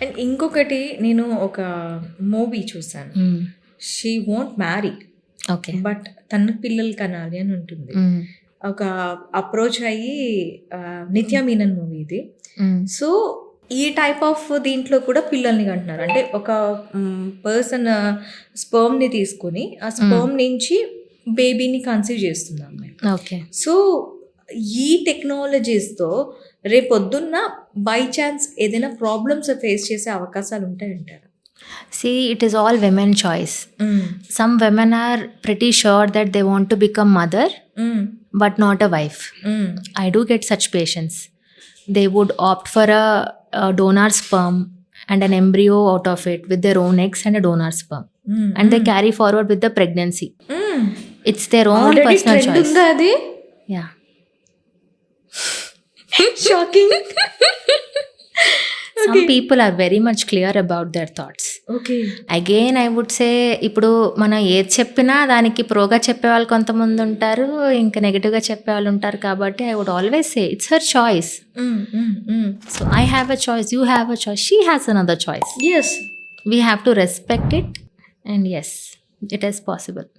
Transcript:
And ఇంకొకటి నేను ఒక మూవీ చూసాను. She won't marry, okay. But తన పిల్లలు కనాలి అని ఉంటుంది. ఒక అప్రోచ్ అయ్యి నిత్యా మీనన్ మూవీ ఇది. సో ఈ టైప్ ఆఫ్ దీంట్లో కూడా పిల్లల్ని కంటున్నారు. అంటే ఒక పర్సన్ స్పర్మ్ని తీసుకుని ఆ స్పర్మ్ నుంచి బేబీని కన్సీవ్ చేస్తుంది అమ్మాయి. ఓకే. సో ఈ టెక్నాలజీస్తో రేపొద్దున్న బై ఛాన్స్ ఏదైనా ప్రాబ్లమ్స్ ఫేస్ చేసే అవకాశాలు ఉంటాయంటారా? See, it is all women choice. Some women are pretty sure that they want to become mother, but not a wife. I do get such patients. They would opt for a donor sperm and an embryo out of it with their own eggs and a donor sperm. And they carry forward with the pregnancy. It's their own Already personal trend choice. ఉందా అది? Yeah. Shocking. Some people are very much clear about their thoughts. Okay. Again I would say, ఇప్పుడు మనం ఏది చెప్పినా దానికి ప్రోగా చెప్పే వాళ్ళు కొంతమంది ఉంటారు, ఇంకా నెగిటివ్గా చెప్పే వాళ్ళు ఉంటారు. కాబట్టి I would always say it's her choice. So I have a choice, you have a choice, she has another choice. Yes. We have to respect it, and yes, it is possible.